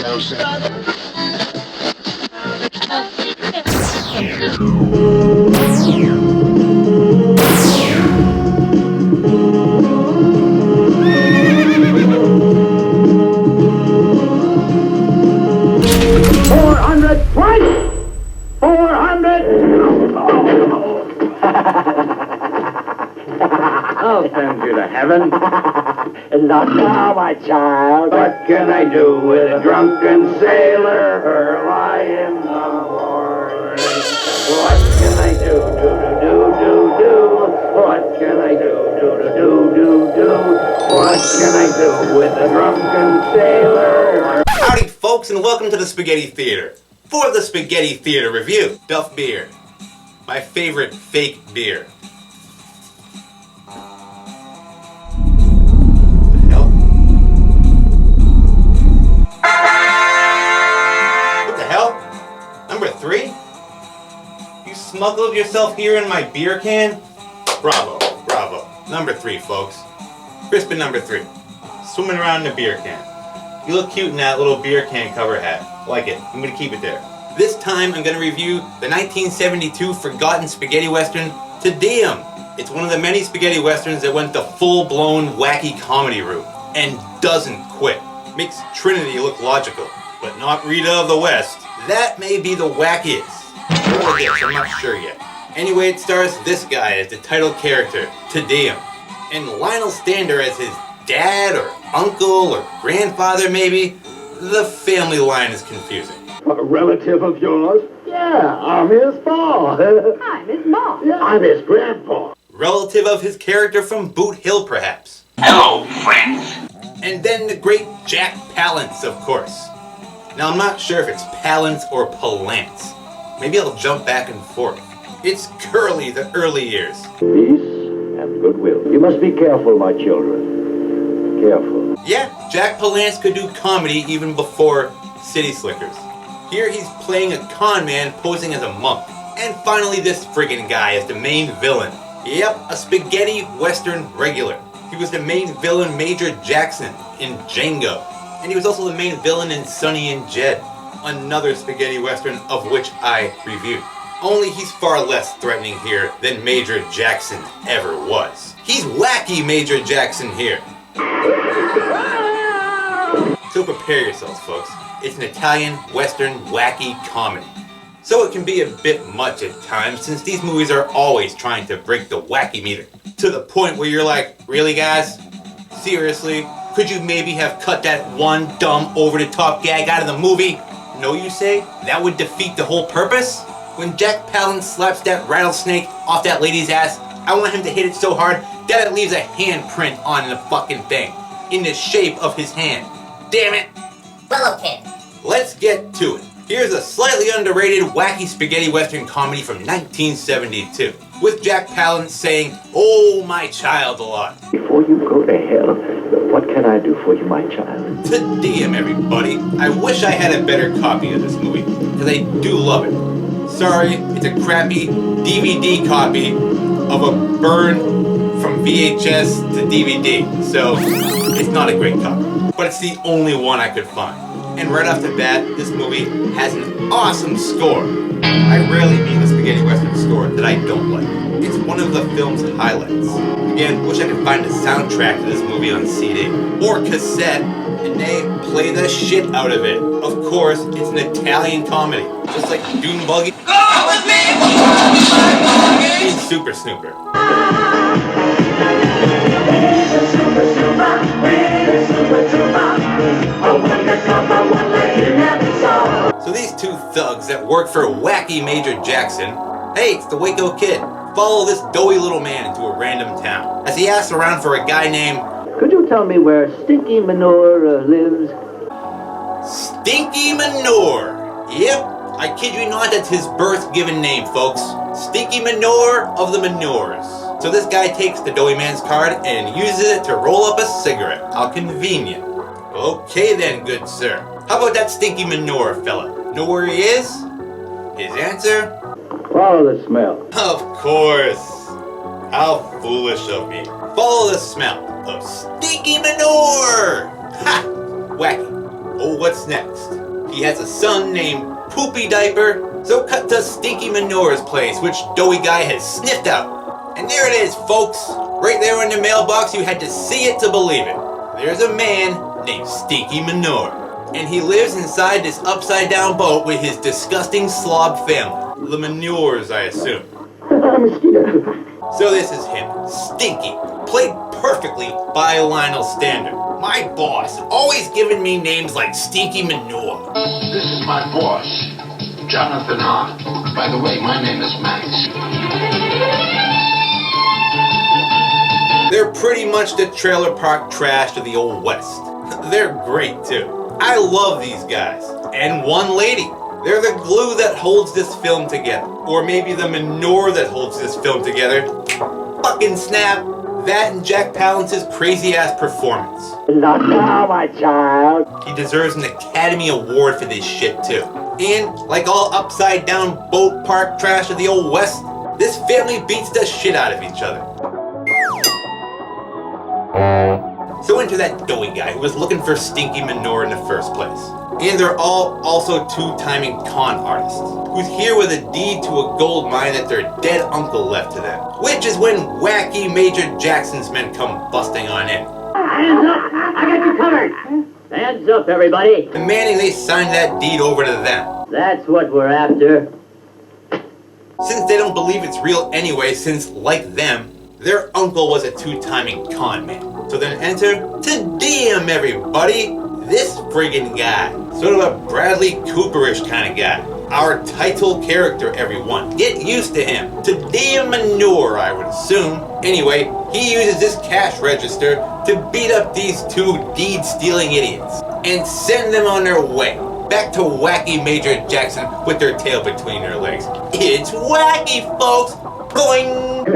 I'll send you to heaven. Not now, my child. What can I do with a drunken sailor early in the morning? What can I do, do? What can I do, What can I do with a drunken sailor? Howdy, folks, and welcome to the Spaghetti Theater. For the Spaghetti Theater review, Duff Beer. My favorite fake beer. What the hell? Number 3? You smuggled yourself here in my beer can? Bravo, bravo. Number 3, folks. Crispin number 3. Swimming around in a beer can. You look cute in that little beer can cover hat. Like it. I'm gonna keep it there. This time I'm gonna review the 1972 forgotten spaghetti western, Tedeum. It's one of the many spaghetti westerns that went the full-blown wacky comedy route and doesn't quit. Makes Trinity look logical, but not Rita of the West. That may be the wackiest. Or this, I'm not sure yet. Anyway, it stars this guy as the title character, Tedeum, and Lionel Stander as his dad or uncle or grandfather maybe. The family line is confusing. A relative of yours? Yeah, I'm his pa. I'm his mom. Yeah, I'm his grandpa. Relative of his character from Boot Hill, perhaps. Hello, friends. And then the great Jack Palance, of course. Now, I'm not sure if it's Palance or Palance. Maybe I'll jump back and forth. It's Curly, the early years. Peace and goodwill. You must be careful, my children. Careful. Yeah, Jack Palance could do comedy even before City Slickers. Here he's playing a con man posing as a monk. And finally this friggin' guy is the main villain. Yep, a spaghetti western regular. He was the main villain Major Jackson in Django. And he was also the main villain in Sonny and Jed, another spaghetti western of which I reviewed. Only he's far less threatening here than Major Jackson ever was. He's wacky Major Jackson here. So prepare yourselves, folks. It's an Italian western wacky comedy. So it can be a bit much at times since these movies are always trying to break the wacky meter. To the point where you're like, really guys? Seriously? Could you maybe have cut that one dumb over-the-top gag out of the movie? No, you say? That would defeat the whole purpose? When Jack Palance slaps that rattlesnake off that lady's ass, I want him to hit it so hard that it leaves a handprint on the fucking thing. In the shape of his hand. Damn it! Well, okay. Let's get to it. Here's a slightly underrated wacky spaghetti western comedy from 1972. With Jack Palance saying, "Oh, my child," a lot. Before you go to hell, what can I do for you, my child? Tedeum, everybody. I wish I had a better copy of this movie, because I do love it. Sorry, it's a crappy DVD copy of a burn from VHS to DVD, so it's not a great copy. But it's the only one I could find. And right off the bat, this movie has an awesome score. I rarely meet a spaghetti western score that I don't like. It's one of the film's highlights. Again, wish I could find a soundtrack to this movie on CD or cassette, and they play the shit out of it. Of course, it's an Italian comedy, just like Dune Buggy Go with me. and Super Snooper. So these two thugs that work for wacky Major Jackson, hey, it's the Waco Kid, follow this doughy little man into a random town as he asks around for a guy named... Could you tell me where Stinky Manure lives? Stinky Manure! Yep, I kid you not, that's his birth given name, folks. Stinky Manure of the Manures. So this guy takes the doughy man's card and uses it to roll up a cigarette. How convenient. Okay then, good sir. How about that Stinky Manure fella? Know where he is? His answer? Follow the smell. Of course. How foolish of me. Follow the smell of Stinky Manure! Ha! Wacky. Oh, what's next? He has a son named Poopy Diaper, so cut to Stinky Manure's place, which Doughy Guy has sniffed out. And there it is, folks. Right there in the mailbox, you had to see it to believe it. There's a man named Stinky Manure. And he lives inside this upside-down boat with his disgusting slob family. The Manures, I assume. Mosquito. So this is him, Stinky, played perfectly by Lionel Stander. My boss, always giving me names like Stinky Manure. This is my boss, Jonathan Hahn. By the way, my name is Max. They're pretty much the trailer park trash of the Old West. They're great too. I love these guys. And one lady. They're the glue that holds this film together. Or maybe the manure that holds this film together. Fucking snap. That and Jack Palance's crazy-ass performance. Not now, my child. He deserves an Academy Award for this shit, too. And, like all upside-down boat park trash of the Old West, this family beats the shit out of each other. So enter that Doughy Guy who was looking for Stinky Manure in the first place. And they're all also two-timing con artists, who's here with a deed to a gold mine that their dead uncle left to them. Which is when wacky Major Jackson's men come busting on in. Hands up! I got you covered! Hands up, everybody! Demanding they sign that deed over to them. That's what we're after. Since they don't believe it's real anyway, since, like them, their uncle was a two-timing con man. So then enter Tedeum, everybody! This friggin' guy. Sort of a Bradley Cooperish kind of guy. Our title character, everyone. Get used to him. Tedeum Manure, I would assume. Anyway, he uses this cash register to beat up these two deed-stealing idiots. And send them on their way. Back to wacky Major Jackson with their tail between their legs. It's wacky, folks! Boing!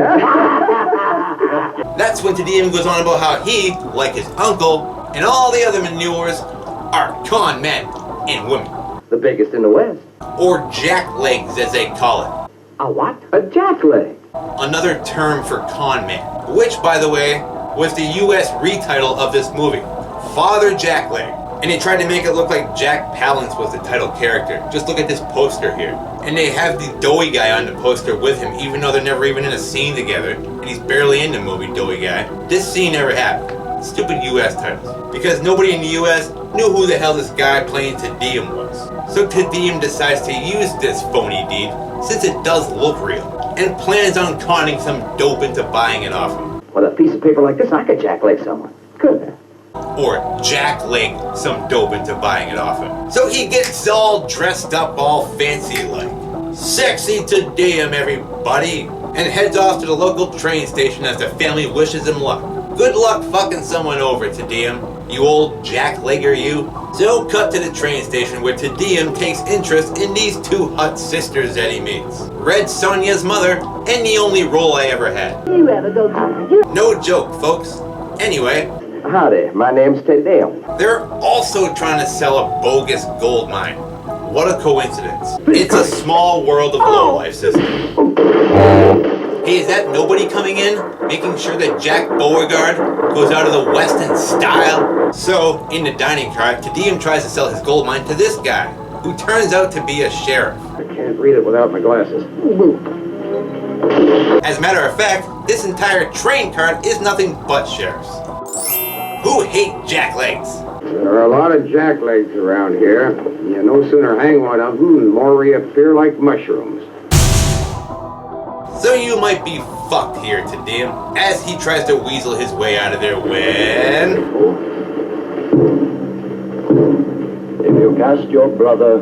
That's when Tedeum goes on about how he, like his uncle, and all the other manures, are con men and women. The biggest in the West. Or jacklegs, as they call it. A what? A jackleg. Another term for con man. Which, by the way, was the US retitle of this movie. Father Jackleg. And they tried to make it look like Jack Palance was the title character. Just look at this poster here. And they have the Doughy Guy on the poster with him, even though they're never even in a scene together. And he's barely in the movie, Doughy Guy. This scene never happened. Stupid US titles. Because nobody in the US knew who the hell this guy playing Tedeum was. So Tedeum decides to use this phony deed, since it does look real, and plans on conning some dope into buying it off him. With a piece of paper like this, I could jackleg someone. Couldn't I? Or jackleg some dope into buying it off him. So he gets all dressed up, all fancy like. Sexy Tedeum, everybody! And heads off to the local train station as the family wishes him luck. Good luck fucking someone over, Tedeum. You old jacklegger, you. So cut to the train station where Tedeum takes interest in these two hot sisters that he meets. Red Sonja's mother, and the only role I ever had. You ever go to No joke, folks. Anyway, Howdy, my name's Tedeum. they're also trying to sell a bogus gold mine. What a coincidence. It's a small world of lowlife system. Hey, is that nobody coming in? Making sure that Jack Beauregard goes out of the West in style? So, in the dining car, Tedeum tries to sell his gold mine to this guy, who turns out to be a sheriff. I can't read it without my glasses. As a matter of fact, this entire train cart is nothing but sheriffs. Who hate jacklegs? There are a lot of jacklegs around here. You no sooner hang one of them, the more reappear like mushrooms. So you might be fucked here, Tedeum, as he tries to weasel his way out of there when... If you cast your brother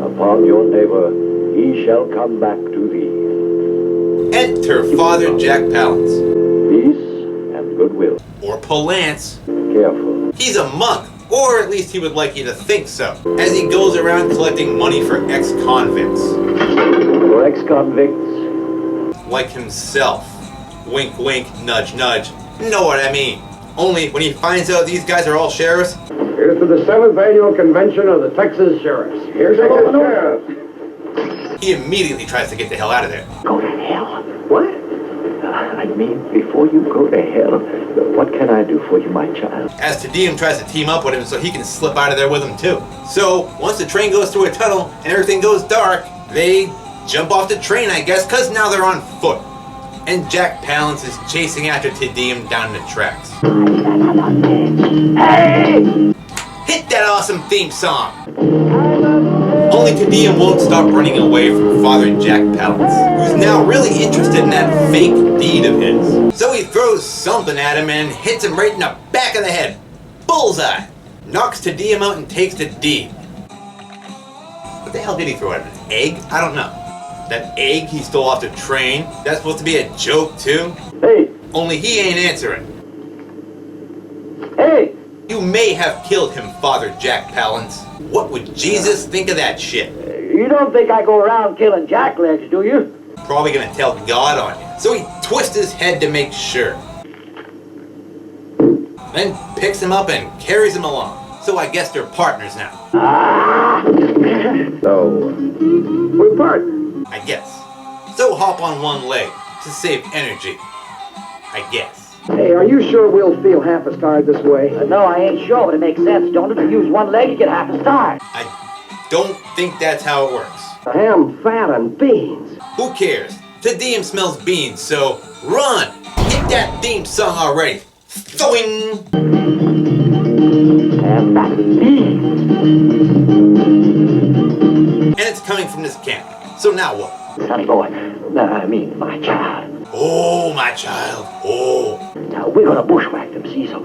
upon your neighbor, he shall come back to thee. Enter Father Jack Palance. Peace and goodwill. Or Palance. Careful. He's a monk, or at least he would like you to think so, as he goes around collecting money for ex-convicts. For ex-convicts, like himself. Wink, wink, nudge, nudge. Know what I mean. Only when he finds out these guys are all sheriffs, here's to the 7th Annual Convention of the Texas Sheriffs. Here's to the sheriff. he immediately tries to get the hell out of there. Go to hell. What? I me before you go to hell. What can I do for you, my child? As Tedeum tries to team up with him so he can slip out of there with him too. So, once the train goes through a tunnel and everything goes dark, they jump off the train, I guess, because now they're on foot. And Jack Palance is chasing after Tedeum down the tracks. Hey! Hit that awesome theme song! Only Tedeum won't stop running away from Father Jack Palance, who's now really interested in that fake deed of his. So he throws something at him and hits him right in the back of the head. Bullseye! Knocks Tedeum out and takes the deed. What the hell did he throw at him? An egg? I don't know. That egg he stole off the train, that's supposed to be a joke too? Hey! Only he ain't answering. Hey! You may have killed him, Father Jack Palance. What would Jesus think of that shit? You don't think I go around killing jacklegs, do you? Probably gonna tell God on you. So he twists his head to make sure. Then picks him up and carries him along. So I guess they're partners now. So, we're partners. I guess. So hop on one leg to save energy. I guess. Hey, are you sure we'll feel half a star this way? No, I ain't sure, but it makes sense, don't it? To use one leg, you get half a star. I don't think that's how it works. Ham, fat, and beans. Who cares? Tedeum smells beans, so run! Hit that theme song already. Throwing! Ham, fat, and beans. And it's coming from this camp. So now what? Sonny boy, I mean, my child. Oh, my child. Oh. Now, we're gonna bushwhack them, see, so,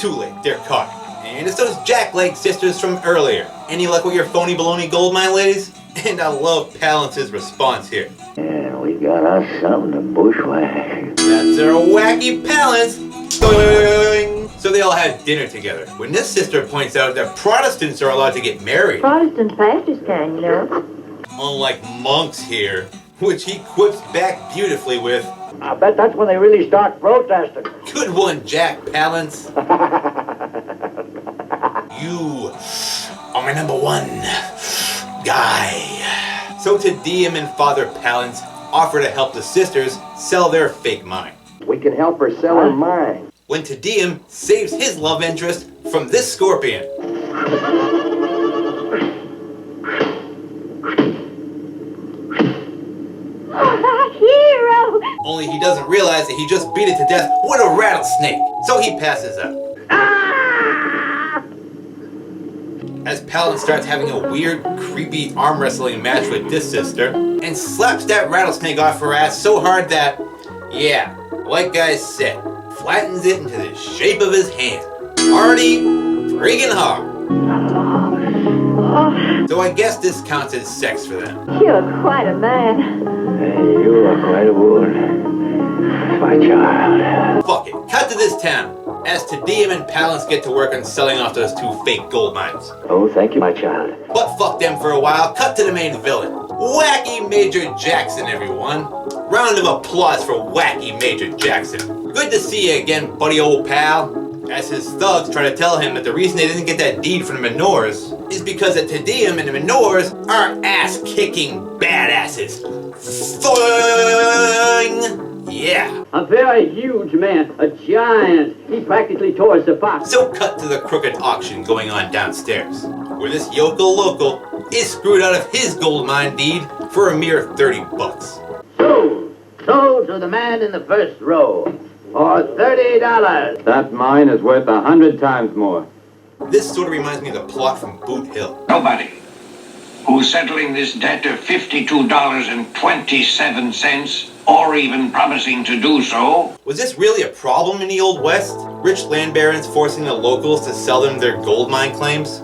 Too late, they're caught. And it's those Jackleg sisters from earlier. Any luck with your phony baloney gold mine, ladies? And I love Palance's response here. yeah, we got us something to bushwhack. That's our wacky Palance. Boing. So they all had dinner together. When this sister points out that Protestants are allowed to get married. Protestant pastors can, you know. Unlike monks here, which he quips back beautifully with, I bet that's when they really start protesting. good one, Jack Palance. You are my number one guy. So Tedeum and Father Palance offer to help the sisters sell their fake mine. We can help her sell her mine. When Tedeum saves his love interest from this scorpion. Hero! Only he doesn't realize that he just beat it to death with a rattlesnake. So he passes out. As Palance starts having a weird, creepy arm wrestling match with this sister, and slaps that rattlesnake off her ass so hard that, yeah, like I said, flattens it into the shape of his hand. Already friggin' hard. So I guess this counts as sex for them. You're quite a man. You are quite a woman, my child. Fuck it, cut to this town, as Tedeum and Palance get to work on selling off those two fake gold mines. Oh, thank you, my child. But fuck them for a while, cut to the main villain. Wacky Major Jackson, everyone. Round of applause for Wacky Major Jackson. Good to see you again, buddy old pal. As his thugs try to tell him that the reason they didn't get that deed from the Manures is because the Tedeum and the Manures are ass-kicking badasses. Thing! Yeah. A very huge man, a giant. He practically tore us apart. So cut to the crooked auction going on downstairs, where this yokel local is screwed out of his gold mine deed for a mere $30. Sold to the man in the first row for $30. That mine is worth 100 times more. This sort of reminds me of the plot from Boot Hill. Nobody who's settling this debt of $52.27, or even promising to do so. Was this really a problem in the Old West? Rich land barons forcing the locals to sell them their gold mine claims?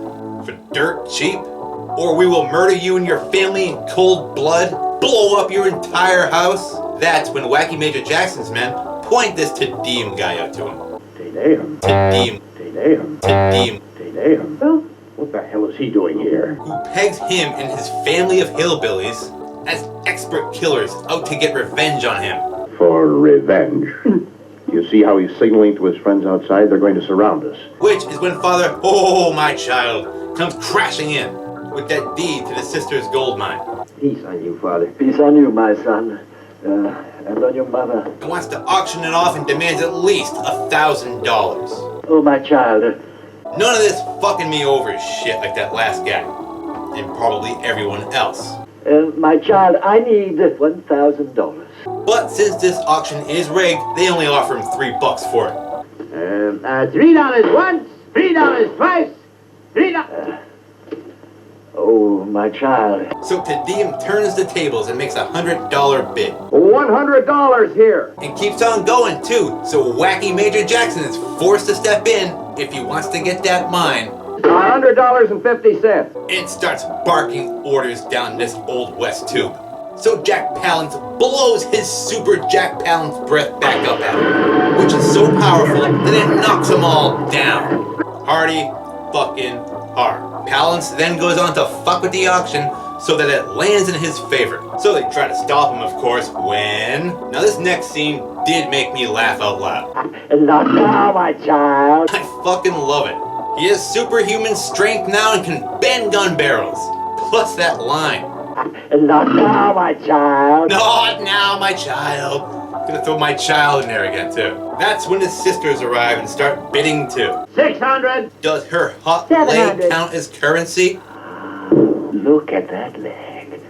For dirt cheap? Or we will murder you and your family in cold blood? Blow up your entire house? That's when Wacky Major Jackson's men point this Tedeum guy out to him. Tedeum. Tedeum. Tedeum. Tedeum. Tedeum. What the hell is he doing here? Who pegs him and his family of hillbillies as expert killers out to get revenge on him. For revenge. You see how he's signaling to his friends outside? They're going to surround us. Which is when Father, oh my child, comes crashing in with that deed to the sister's gold mine. Peace on you, Father. Peace on you, my son. And on your mother. and wants to auction it off and demands at least $1,000. Oh, my child. None of this fucking me over shit like that last guy. And probably everyone else. My child, I need $1,000. But since this auction is rigged, they only offer him $3 for it. $3 once, $3 twice, $3. Oh, my child. So Tedeum turns the tables and makes a $100 bid. $100 here. And keeps on going too, so Wacky Major Jackson is forced to step in if he wants to get that mine. $100.50. And starts barking orders down this Old West tube. So Jack Palance blows his super Jack Palance breath back up at him, which is so powerful that it knocks them all down. Hardy fucking hard. Palance then goes on to fuck with the auction so that it lands in his favor. So they try to stop him, of course, when... Now this next scene did make me laugh out loud. Not now, my child. I fucking love it. He has superhuman strength now and can bend gun barrels. Plus that line. Not now, my child. Not now, my child. Gonna throw my child in there again, too. That's when his sisters arrive and start bidding, too. 600. Does her hot leg 700. count as currency? Look at that leg.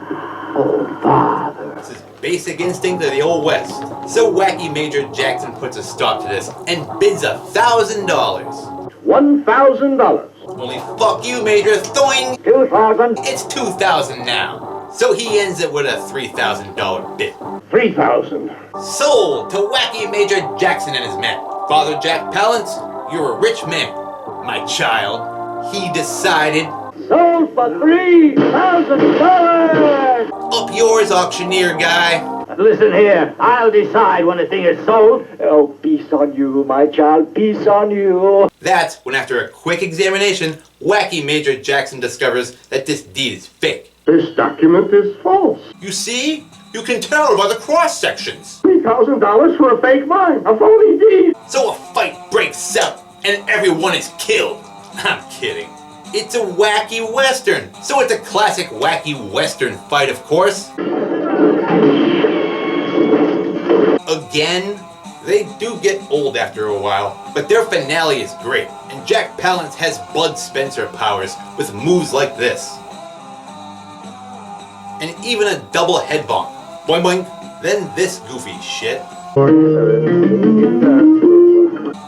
Oh, Father. This is basic instinct of the Old West. So Wacky Major Jackson puts a stop to this and bids $1,000. $1,000. Only fuck you, Major. Thoing! 2,000. It's $2,000 now. So he ends it with a $3,000 bid. 3,000. Sold to Wacky Major Jackson and his men. Father Jack Palance, you're a rich man. My child, he decided. Sold for $3,000. Up yours, auctioneer guy. Listen here, I'll decide when a thing is sold. Oh, peace on you, my child. Peace on you. That's when, after a quick examination, Wacky Major Jackson discovers that this deed is fake. This document is false. You see? You can tell by the cross sections. $3,000 for a fake mine. A phony deed. So a fight breaks out, and everyone is killed. I'm kidding. It's a wacky western. So it's a classic wacky western fight, of course. Again, they do get old after a while, but their finale is great, and Jack Palance has Bud Spencer powers with moves like this. And even a double head bonk. Boing boing. Then this goofy shit.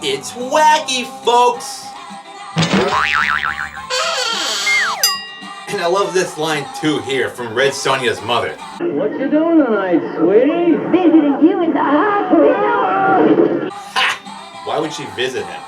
It's wacky, folks! And I love this line too here from Red Sonja's mother. What you doing tonight, sweetie? Visiting you in the hospital. Ha! Why would she visit him?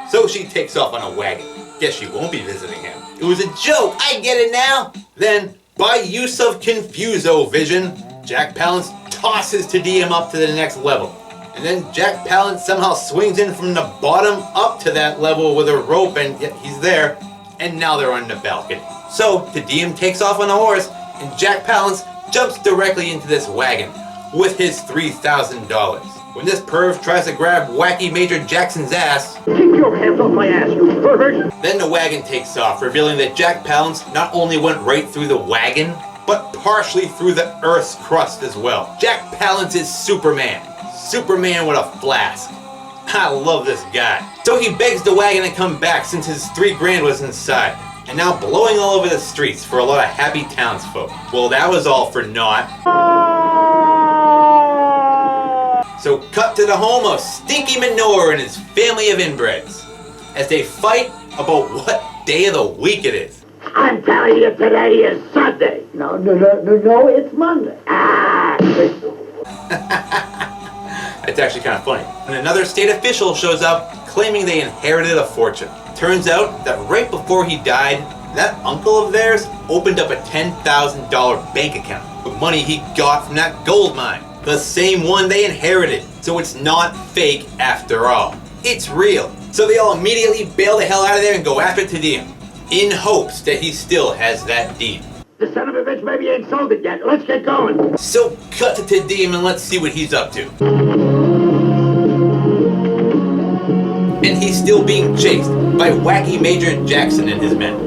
So she takes off on a wagon. Guess she won't be visiting him. It was a joke, I get it now! Then, by use of Confuso Vision, Jack Palance tosses Tedeum up to the next level. And then Jack Palance somehow swings in from the bottom up to that level with a rope, and yet he's there. And now they're on the balcony. So Tedeum takes off on a horse, and Jack Palance jumps directly into this wagon with his $3,000. When this perv tries to grab Wacky Major Jackson's ass, Keep your hands off my ass, you pervert. then the wagon takes off, revealing that Jack Palance not only went right through the wagon, but partially through the Earth's crust as well. Jack Palance is Superman. Superman with a flask. I love this guy. So he begs the wagon to come back since his $3,000 was inside. And now blowing all over the streets for a lot of happy townsfolk. Well, that was all for naught. So cut to the home of Stinky Manure and his family of inbreds as they fight about what day of the week it is. I'm telling you, today is Sunday. No, it's Monday. It's actually kind of funny. And another state official shows up claiming they inherited a fortune. Turns out that right before he died, that uncle of theirs opened up a $10,000 bank account with money he got from that gold mine. The same one they inherited. So it's not fake after all. It's real. So they all immediately bail the hell out of there and go after Tedeum, in hopes that he still has that deed. The son of a bitch maybe ain't sold it yet. Let's get going. So cut to Tedeum and let's see what he's up to. And he's still being chased by Wacky Major Jackson and his men.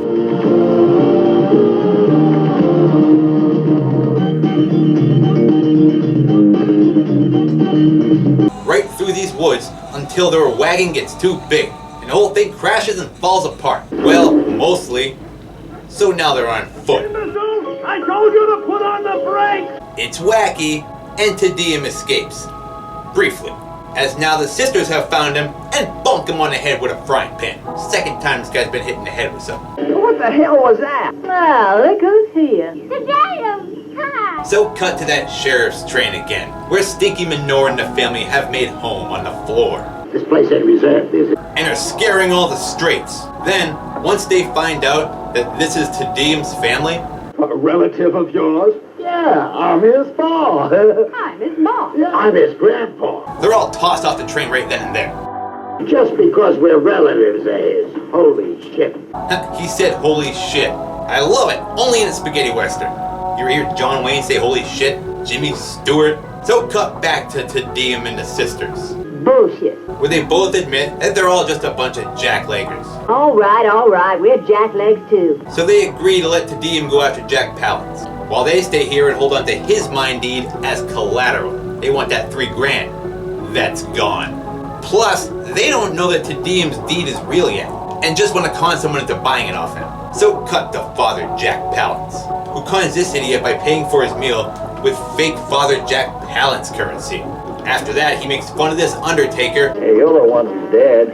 woods until their wagon gets too big and the whole thing crashes and falls apart. Well, mostly. So now they're on foot. I told you to put on the brakes! It's wacky, and Tedeum escapes. Briefly, as now the sisters have found him and bonk him on the head with a frying pan. Second time this guy's been hit in the head with something. What the hell was that? Well, look who's here. Tedeum! Hi! So cut to that sheriff's train again, where Stinky Manure and the family have made home on the floor. This place ain't reserved, is it? And are scaring all the straights. Then, once they find out that this is Tedeum's family, A relative of yours? Yeah, I'm his pa. I'm his mom. I'm his grandpa. they're all tossed off the train right then and there. Just because we're relatives, holy shit. He said holy shit. I love it, only in a spaghetti western. You hear John Wayne say holy shit? Jimmy Stewart? So cut back to Tedeum and the sisters, Bullshit. where they both admit that they're all just a bunch of jackleggers. All right. We're jacklegs too. So they agree to let Tedeum go after Jack Palance, while they stay here and hold on to his mine deed as collateral. They want that $3 grand. That's gone. Plus, they don't know that Tedeum's deed is real yet, and just want to con someone into buying it off him. So cut to Father Jack Palance, who cons this idiot by paying for his meal with fake Father Jack Palance currency. After that, he makes fun of this undertaker, Hey, you're the one who's dead.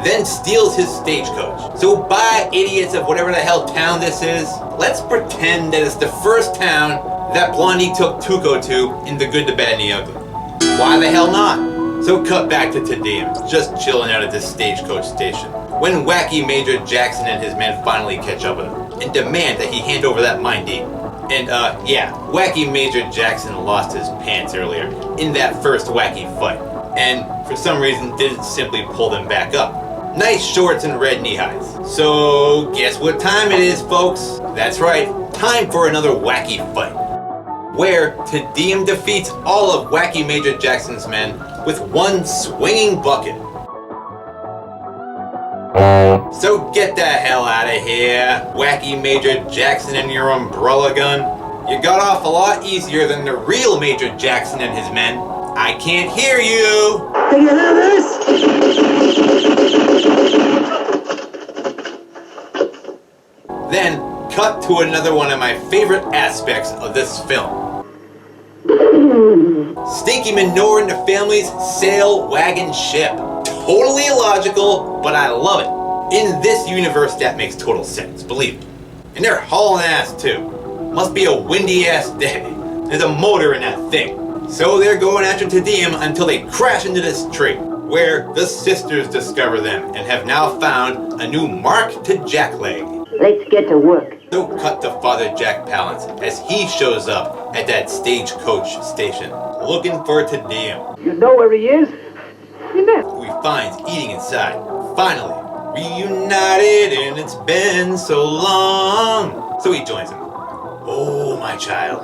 then steals his stagecoach. So by idiots of whatever the hell town this is, let's pretend that it's the first town that Blondie took Tuco to in The Good, the Bad, and the Ugly. Why the hell not? So cut back to Tedeum, just chilling out at this stagecoach station, when wacky Major Jackson and his men finally catch up with him, and demand that he hand over that mine deed. And yeah, wacky Major Jackson lost his pants earlier, in that first wacky fight, and for some reason didn't simply pull them back up. Nice shorts and red knee highs. So guess what time it is, folks? That's right, time for another wacky fight, where Tedeum defeats all of wacky Major Jackson's men with one swinging bucket. So get the hell out of here, wacky Major Jackson and your umbrella gun. You got off a lot easier than the real Major Jackson and his men. I can't hear you! Can you hear this? Then, cut to another one of my favorite aspects of this film. Stinky Manure and the family's sail wagon ship. Totally illogical, but I love it. In this universe, that makes total sense, believe me. And they're hauling ass too. Must be a windy ass day. There's a motor in that thing. So they're going after Tedeum until they crash into this tree, where the sisters discover them and have now found a new mark to Jackleg. Let's get to work. So cut to Father Jack Palance as he shows up at that stagecoach station, looking for Tedeum, You know where he is? You know. who he finds eating inside. Finally, reunited, and it's been so long. So he joins him. Oh, my child.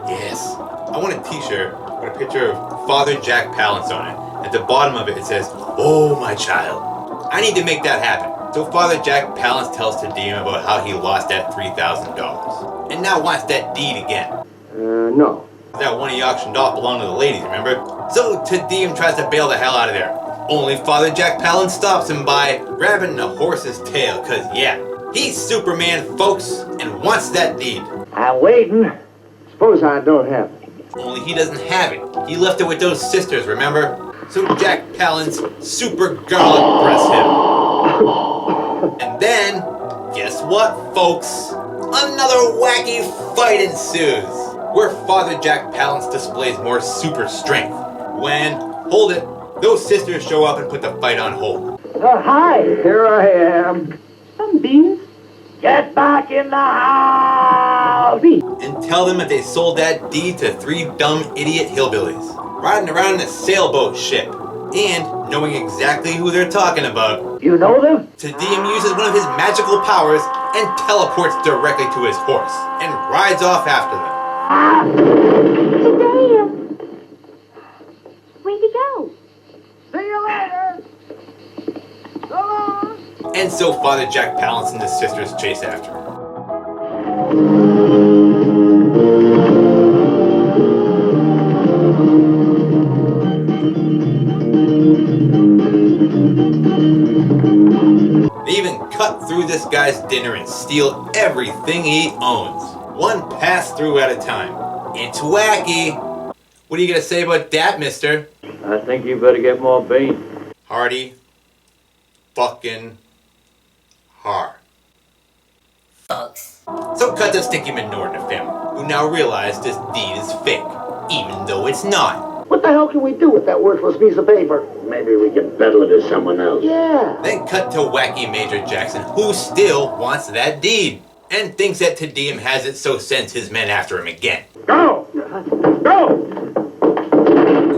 Yes. I want a t-shirt with a picture of Father Jack Palance on it. At the bottom of it, it says, oh, my child. I need to make that happen. So Father Jack Palance tells Tedeum about how he lost that $3,000. And now wants that deed again. No. That one he auctioned off belonged to the ladies, remember? So Tedeum tries to bail the hell out of there. Only Father Jack Palance stops him by grabbing the horse's tail, cause yeah, he's Superman, folks, and wants that deed. I'm waiting. Suppose I don't have it. Only he doesn't have it. He left it with those sisters, remember? So Jack Palance super garlic breasts him. And then, guess what, folks? Another wacky fight ensues, where Father Jack Palance displays more super strength. When, hold it, those sisters show up and put the fight on hold. Hi, here I am. Some beans. Get back in the house! And tell them that they sold that deed to 3 dumb idiot hillbillies, riding around in a sailboat ship, and knowing exactly who they're talking about. You know them? Tedeum uses one of his magical powers and teleports directly to his horse, and rides off after them. Tedeum. Where'd you go? See you later! So long! And so Father Jack Palance and his sisters chase after him. cut through this guy's dinner and steal everything he owns. One pass-through at a time. It's wacky. What are you gonna say about that, mister? I think you better get more beans. Hardy. Fucking hard. Folks. So cut to Stinky Manure and the family, who now realize this deed is fake, even though it's not. What the hell can we do with that worthless piece of paper? Maybe we can peddle it to someone else. Yeah. Then cut to wacky Major Jackson, who still wants that deed, and thinks that Tedeum has it, so sends his men after him again. Go! Go!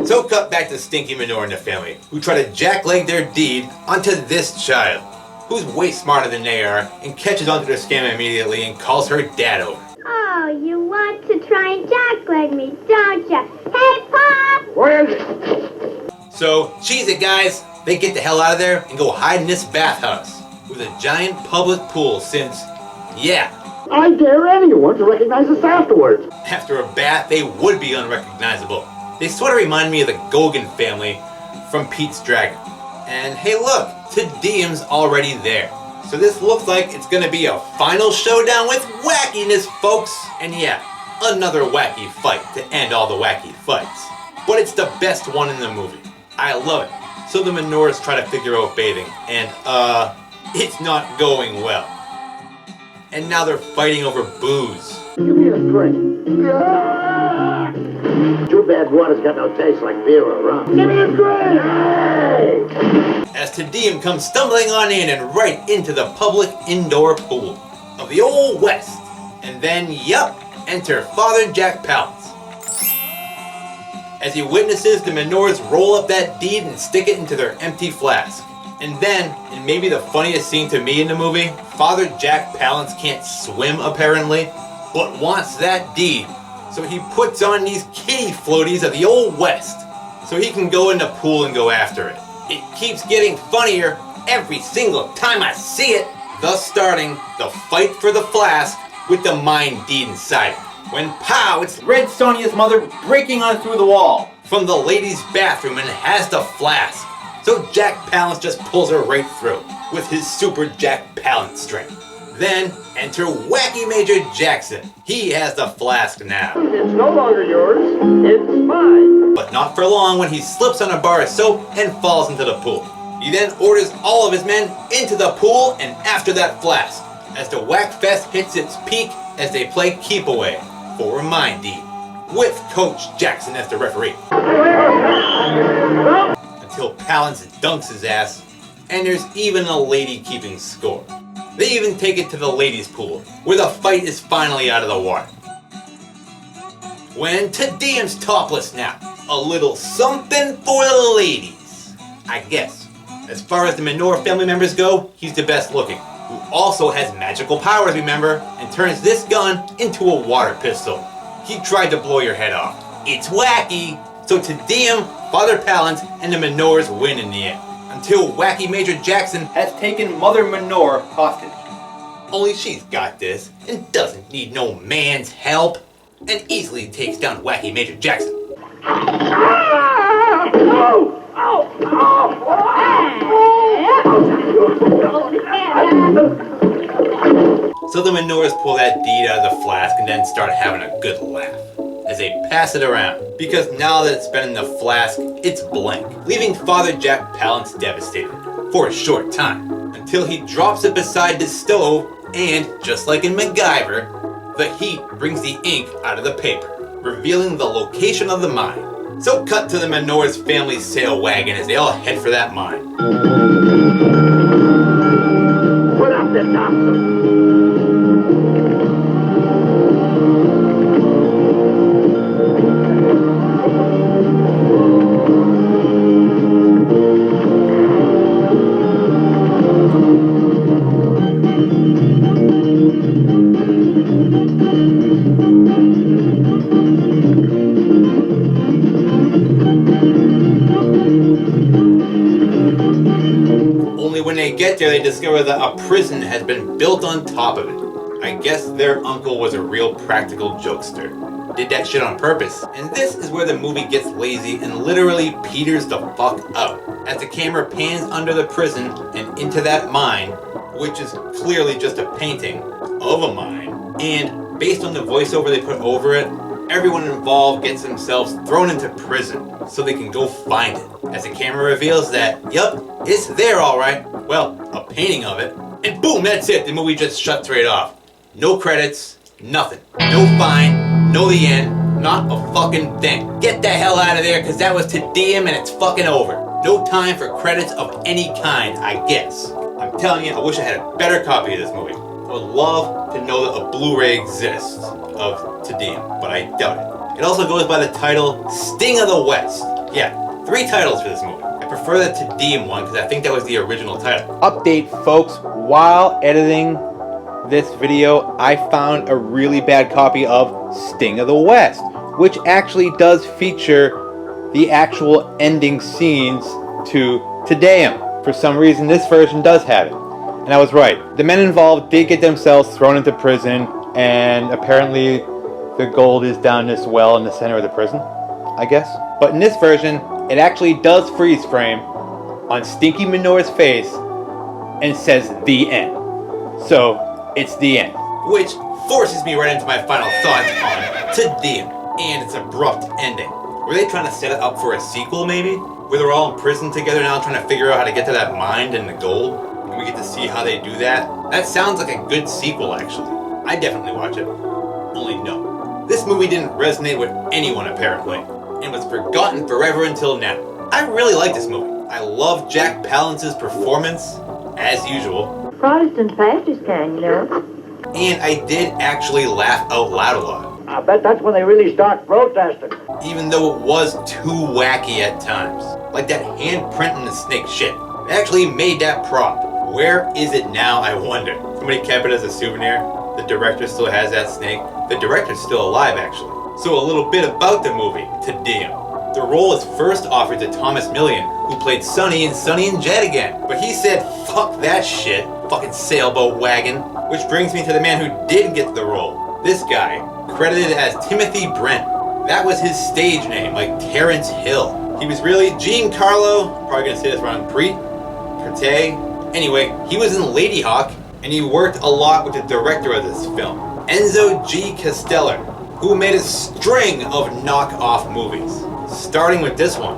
So cut back to Stinky Manure and the family, who try to jackleg their deed onto this child, who's way smarter than they are, and catches onto their scam immediately and calls her dad over. Oh, you want to try and jackleg me, don't ya? Hey, Pop! Where is it? So, cheese it, guys! They get the hell out of there and go hide in this bathhouse with a giant public pool since, yeah, I dare anyone to recognize us afterwards. after a bath they would be unrecognizable. They sort of remind me of the Gogan family from Pete's Dragon. And hey look, Tedeum's already there. So this looks like it's gonna be a final showdown with wackiness, folks! And yeah, another wacky fight to end all the wacky fights. But it's the best one in the movie. I love it. So the Manures try to figure out bathing, and it's not going well. And now they're fighting over booze. Give me a drink. Too bad water's got no taste like beer or rum. Give me a drink! As Tedeum comes stumbling on in and right into the public indoor pool of the Old West. And then, yup, enter Father Jack Palance. As he witnesses the Manures roll up that deed and stick it into their empty flask. And then, and maybe the funniest scene to me in the movie, Father Jack Palance can't swim apparently, but wants that deed. So he puts on these kiddie floaties of the Old West, so he can go in the pool and go after it. It keeps getting funnier every single time I see it, thus starting the fight for the flask with the mine deed inside it. When pow, it's Red Sonia's mother breaking on through the wall from the ladies' bathroom and has the flask. So Jack Palance just pulls her right through with his super Jack Palance strength. Then enter wacky Major Jackson. He has the flask now. It's no longer yours. It's mine. But not for long when he slips on a bar of soap and falls into the pool. He then orders all of his men into the pool and after that flask, as the Whack Fest hits its peak as they play Keep Away for a mine deed, with Coach Jackson as the referee. Until Palance dunks his ass, and there's even a lady keeping score. They even take it to the ladies' pool, where the fight is finally out of the water. When Tedeum's topless now, a little something for the ladies, I guess. As far as the Manure family members go, he's the best looking, who also has magical powers, remember, and turns this gun into a water pistol. He tried to blow your head off. It's wacky! So Tedeum, Father Palance, and the Manures win in the end. Until wacky Major Jackson has taken Mother Manure hostage. Only she's got this, and doesn't need no man's help, and easily takes down wacky Major Jackson. So the Manures pull that deed out of the flask and then start having a good laugh as they pass it around, because now that it's been in the flask, it's blank, leaving Father Jack Palance devastated for a short time, until he drops it beside the stove, and just like in MacGyver, the heat brings the ink out of the paper, revealing the location of the mine. So cut to the Manures family sail wagon as they all head for that mine. Put up the topsail. Only when they get there, they discover that a prison has been built on top of it. I guess their uncle was a real practical jokester. Did that shit on purpose. And this is where the movie gets lazy and literally peters the fuck out. As the camera pans under the prison and into that mine, which is clearly just a painting of a mine. And based on the voiceover they put over it, everyone involved gets themselves thrown into prison so they can go find it. As the camera reveals that, yup, it's there alright. Well, a painting of it. And boom, that's it. The movie just shuts right off. No credits, nothing. No fine, no the end, not a fucking thing. Get the hell out of there, because that was Tedeum and it's fucking over. No time for credits of any kind, I guess. I'm telling you, I wish I had a better copy of this movie. I would love to know that a Blu-ray exists of Tedeum, but I doubt it. It also goes by the title Sting of the West. Yeah, 3 titles for this movie. I prefer the Tedeum one because I think that was the original title. Update, folks. While editing this video, I found a really bad copy of Sting of the West, which actually does feature the actual ending scenes to Tedeum. For some reason, this version does have it. And I was right. The men involved did get themselves thrown into prison, and apparently the gold is down this well in the center of the prison, I guess. But in this version, it actually does freeze frame on Stinky Manure's face and says the end. So, it's the end. Which forces me right into my final thoughts on Tedeum and its abrupt ending. Were they trying to set it up for a sequel, maybe? Where they're all in prison together now trying to figure out how to get to that mine and the gold? And we get to see how they do that? That sounds like a good sequel, actually. I'd definitely watch it. Only no. This movie didn't resonate with anyone, apparently, and was forgotten forever until now. I really like this movie. I love Jack Palance's performance, as usual. Protestant pastors can, you know. And I did actually laugh out loud a lot. I bet that's when they really start protesting. Even though it was too wacky at times. Like that handprint in the snake shit. They actually made that prop. Where is it now, I wonder? Somebody kept it as a souvenir. The director still has that snake. The director's still alive, actually. So a little bit about the movie, Tedeum. The role was first offered to Thomas Millian, who played Sonny in Sonny and Jed again. But he said, fuck that shit, fucking sailboat wagon. Which brings me to the man who did get the role. This guy, credited as Timothy Brent. That was his stage name, like Terrence Hill. He was really Giancarlo, probably gonna say this wrong, Prete. Anyway, he was in Lady Hawk, and he worked a lot with the director of this film, Enzo G. Casteller, who made a string of knockoff movies. Starting with this one,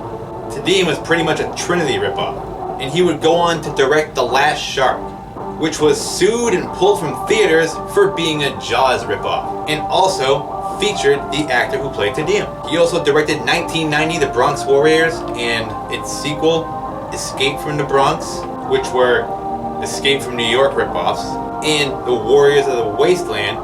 Tedeum was pretty much a Trinity ripoff, and he would go on to direct The Last Shark, which was sued and pulled from theaters for being a Jaws ripoff, and also featured the actor who played Tedeum. He also directed 1990 The Bronx Warriors and its sequel, Escape from the Bronx, which were Escape from New York ripoffs, and The Warriors of the Wasteland,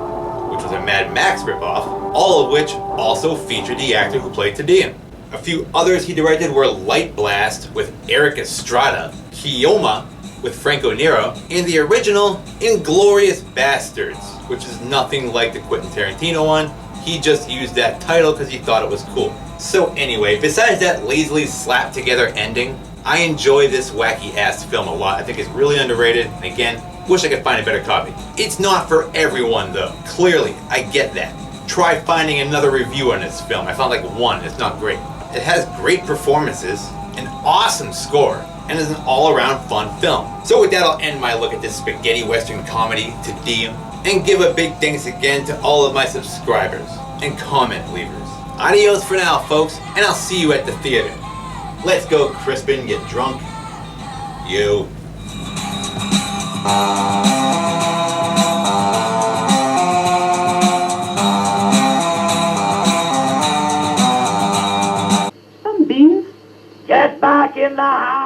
which was a Mad Max ripoff, all of which also featured the actor who played Tedeum. A few others he directed were Light Blast with Eric Estrada, Kioma with Franco Nero, and the original Inglourious Bastards, which is nothing like the Quentin Tarantino one. He just used that title because he thought it was cool. So anyway, besides that lazily slapped together ending, I enjoy this wacky ass film a lot. I think it's really underrated, and again, wish I could find a better copy. It's not for everyone though. Clearly, I get that. Try finding another review on this film. I found like one, it's not great. It has great performances, an awesome score, and is an all-around fun film. So with that, I'll end my look at this spaghetti western comedy, Tedeum, and give a big thanks again to all of my subscribers and comment leavers. Adios for now, folks, and I'll see you at the theater. Let's go, Crispin, get drunk. You. Some beans. Get back in the house!